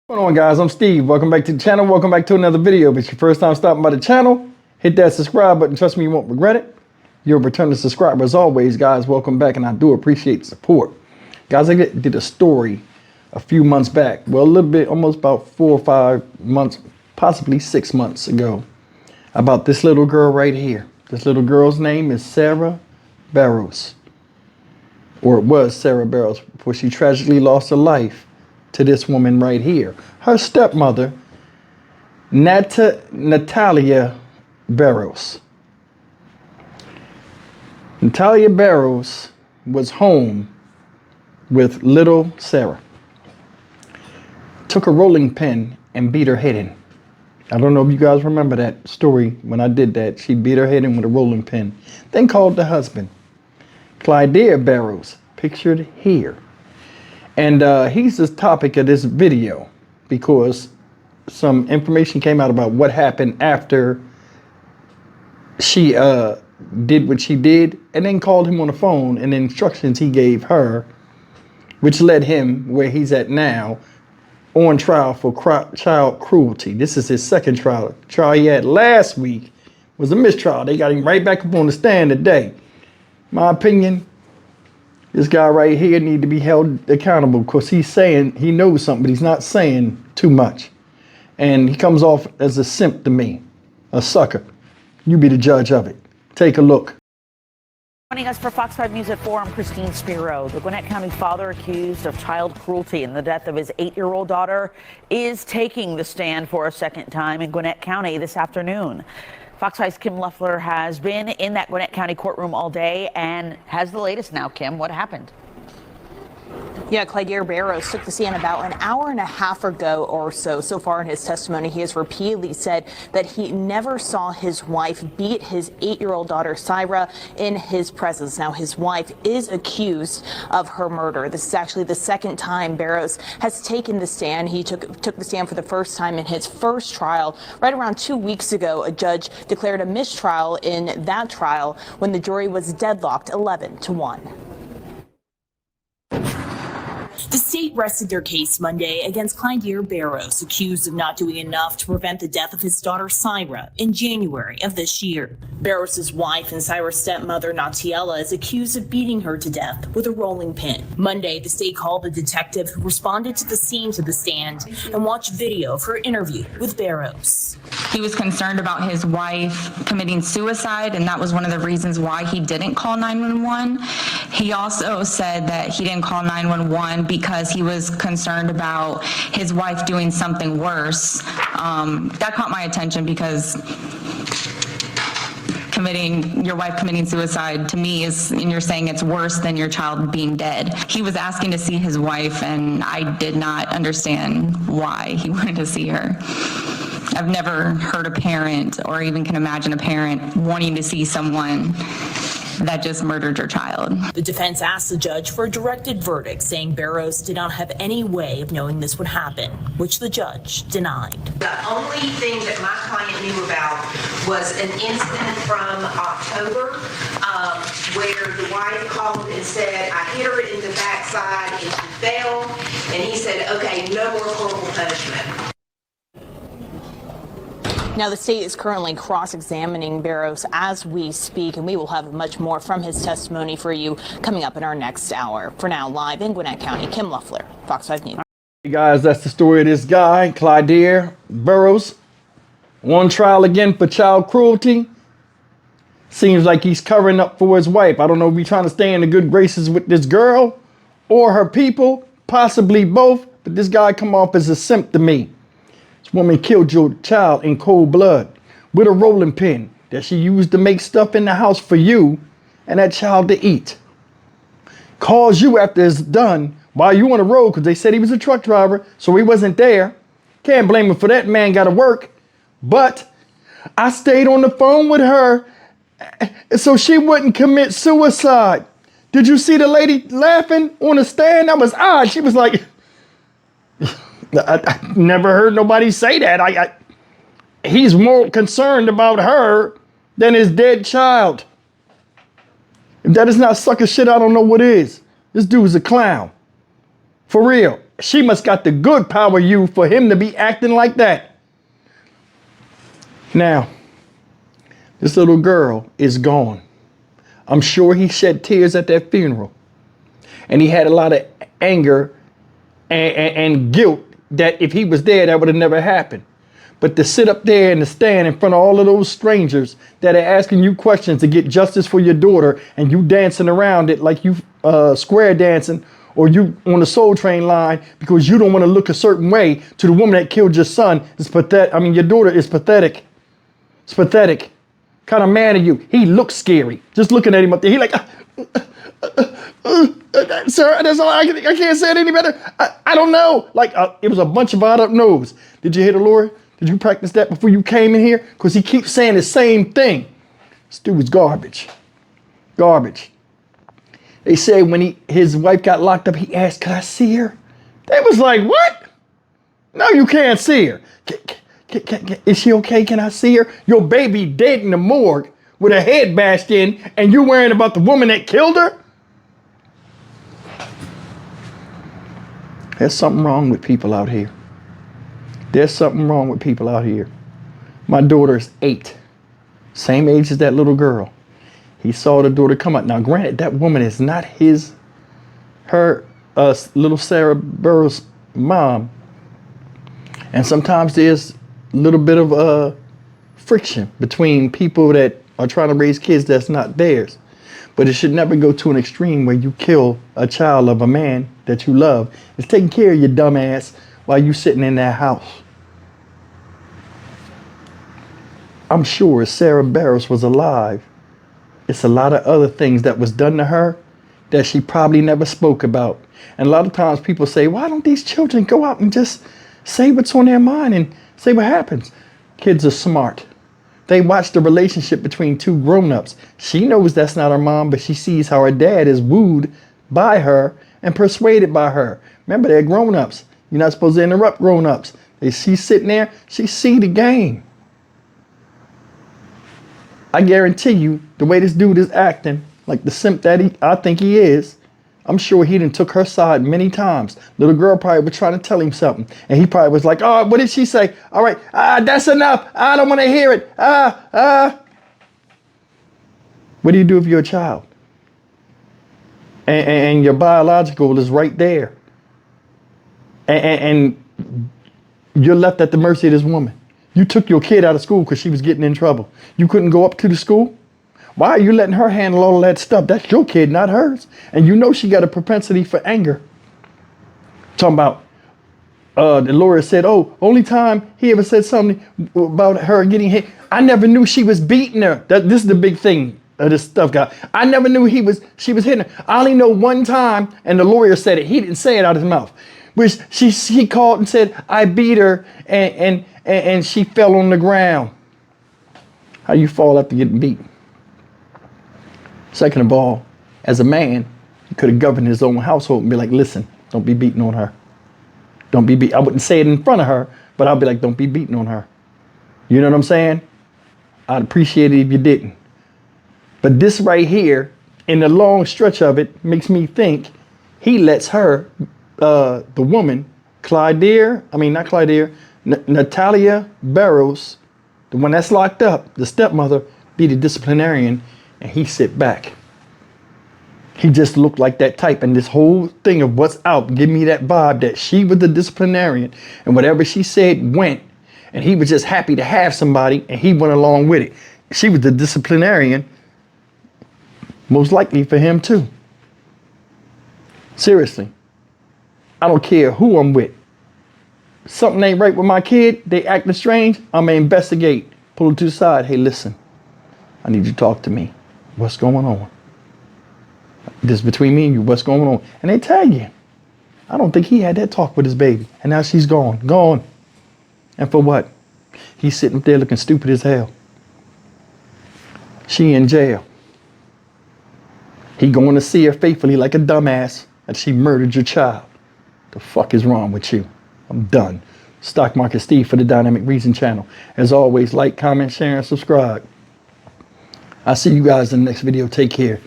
What's going on, guys? I'm Steve. Welcome back to the channel. Welcome back to another video. If it's your first time stopping by the channel, hit that subscribe button. Trust me, you won't regret it. You're a returning subscriber as always, guys. Welcome back, and I do appreciate the support. Guys, I did a story a few months back. Well, a little bit, almost about 4 or 5 months, possibly 6 months ago, about this little girl right here. This little girl's name is Sarah Barrows, or it was Sarah Barrows, before she tragically lost her life to this woman right here. Her stepmother, Natalia Barrows. Natalia Barrows was home with little Sarah. Took a rolling pin and beat her head in. I don't know if you guys remember that story when I did that. She beat her head in with a rolling pin. Then called the husband, Clyde Barrows, pictured here. And he's the topic of this video because some information came out about what happened after she did what she did, and then called him on the phone, and the instructions he gave her, which led him where he's at now, on trial for child cruelty. This is his second trial. The trial he had last week was a mistrial. They got him right back up on the stand today. My opinion, this guy right here need to be held accountable because he's saying he knows something, but he's not saying too much. And he comes off as a simp to me, a sucker. You be the judge of it. Take a look. Joining us for Fox 5 News at 4, I'm Christine Spiro. The Gwinnett County father accused of child cruelty in the death of his 8-year-old daughter is taking the stand for a second time in Gwinnett County this afternoon. Fox 5's Kim Loeffler has been in that Gwinnett County courtroom all day and has the latest now. Kim, what happened? Yeah, Clyde Barrows took the stand about an hour and a half ago or so. So far in his testimony, he has repeatedly said that he never saw his wife beat his 8-year-old daughter, Syra, in his presence. Now, his wife is accused of her murder. This is actually the second time Barrows has taken the stand. He took the stand for the first time in his first trial. Right around 2 weeks ago, a judge declared a mistrial in that trial when the jury was deadlocked 11-1. The state rested their case Monday against Clyde Barrows, accused of not doing enough to prevent the death of his daughter Syra in January of this year. Barrows' wife and Syra's stepmother Natalia is accused of beating her to death with a rolling pin. Monday, the state called a detective who responded to the scene to the stand and watched video of her interview with Barrows. He was concerned about his wife committing suicide, and that was one of the reasons why he didn't call 911. He also said that he didn't call 911 because he was concerned about his wife doing something worse. That caught my attention because your wife committing suicide to me is, and you're saying it's worse than your child being dead. He was asking to see his wife, and I did not understand why he wanted to see her. I've never heard a parent, or even can imagine a parent, wanting to see someone that just murdered your child. The defense asked the judge for a directed verdict, saying Barrows did not have any way of knowing this would happen, which the judge denied. The only thing that my client knew about was an incident from October where the wife called and said, I hit her in the backside and she fell, and he said, okay, no more corporal punishment. Now, the state is currently cross-examining Barrows as we speak, and we will have much more from his testimony for you coming up in our next hour. For now, live in Gwinnett County, Kim Loeffler, Fox 5 News. Hey guys, that's the story of this guy, Clyde Barrows, on trial again for child cruelty. Seems like he's covering up for his wife. I don't know if he's trying to stay in the good graces with this girl or her people, possibly both, but this guy come off as a simp to me. This woman killed your child in cold blood with a rolling pin that she used to make stuff in the house for you and that child to eat. Calls you after it's done while you on the road because they said he was a truck driver, so he wasn't there. Can't blame him for that. Man got to work. But I stayed on the phone with her so she wouldn't commit suicide. Did you see the lady laughing on the stand? That was odd. She was like, I never heard nobody say that. He's more concerned about her than his dead child. If that is not sucker shit, I don't know what is. This dude's a clown. For real. she must got the good power you for him to be acting like that. Now, this little girl is gone. I'm sure he shed tears at that funeral. And he had a lot of anger and guilt that if he was there, that would have never happened. But to sit up there and to stand in front of all of those strangers that are asking you questions to get justice for your daughter, and you dancing around it like you square dancing, or you on the Soul Train line because you don't want to look a certain way to the woman that killed your son, is pathetic. I mean, your daughter is pathetic. It's pathetic. Kind of mad at you. He looks scary. Just looking at him up there. He like, sir, that's all I can't say it any better. I don't know. Like, it was a bunch of I don't knows. Did you hear the lawyer? Did you practice that before you came in here? Because he keeps saying the same thing. This dude was garbage. Garbage. They said when his wife got locked up, he asked, could I see her? They was like, what? No, you can't see her. Is she okay? Can I see her? Your baby dead in the morgue with her head bashed in, and you worrying about the woman that killed her? There's something wrong with people out here. There's something wrong with people out here. My daughter's 8, same age as that little girl. He saw the daughter come out. Now, granted, that woman is not her little Sarah Burroughs' mom. And sometimes there's a little bit of friction between people that are trying to raise kids that's not theirs. But it should never go to an extreme where you kill a child of a man that you love. It's taking care of your dumb ass while you sitting in that house. I'm sure if Sarah Burroughs was alive, it's a lot of other things that was done to her that she probably never spoke about. And a lot of times people say, why don't these children go out and just say what's on their mind and say what happens? Kids are smart. They watch the relationship between two grown-ups. She knows that's not her mom, but she sees how her dad is wooed by her and persuaded by her. Remember, they're grown-ups. You're not supposed to interrupt grown-ups. She's sitting there, she see the game. I guarantee you, the way this dude is acting, like the simp that I think he is, I'm sure he done took her side many times. Little girl probably was trying to tell him something. And he probably was like, oh, what did she say? All right, that's enough. I don't want to hear it. What do you do if you're a child? And your biological is right there. And you're left at the mercy of this woman. You took your kid out of school because she was getting in trouble. You couldn't go up to the school? Why are you letting her handle all of that stuff? That's your kid, not hers. And you know she got a propensity for anger. Talking about, the lawyer said, oh, only time he ever said something about her getting hit. I never knew she was beating her. This is the big thing of this stuff, guy. I never knew she was hitting her. I only know one time, and the lawyer said it. He didn't say it out of his mouth. Which she called and said, I beat her, and she fell on the ground. How you fall after getting beat? Second of all, as a man, he could have governed his own household and be like, listen, don't be beating on her. Don't be beat. I wouldn't say it in front of her, but I'll be like, don't be beating on her. You know what I'm saying? I'd appreciate it if you didn't. But this right here, in the long stretch of it, makes me think he lets her, the woman, Natalia Burroughs, the one that's locked up, the stepmother, be the disciplinarian, and he sit back. He just looked like that type. And this whole thing of what's out give me that vibe that she was the disciplinarian, and whatever she said went, and he was just happy to have somebody, and he went along with it. She was the disciplinarian, most likely for him too. Seriously. I don't care who I'm with. Something ain't right with my kid, they acting strange, I'm gonna investigate. Pull it to the side. Hey, listen, I need you to talk to me. What's going on? This is between me and you. What's going on? And they tell you. I don't think he had that talk with his baby. And now she's gone. Gone. And for what? He's sitting up there looking stupid as hell. She in jail. He going to see her faithfully like a dumbass that she murdered your child. The fuck is wrong with you? I'm done. Stock Market Steve for the Dynamic Reason channel. As always, like, comment, share, and subscribe. I'll see you guys in the next video. Take care.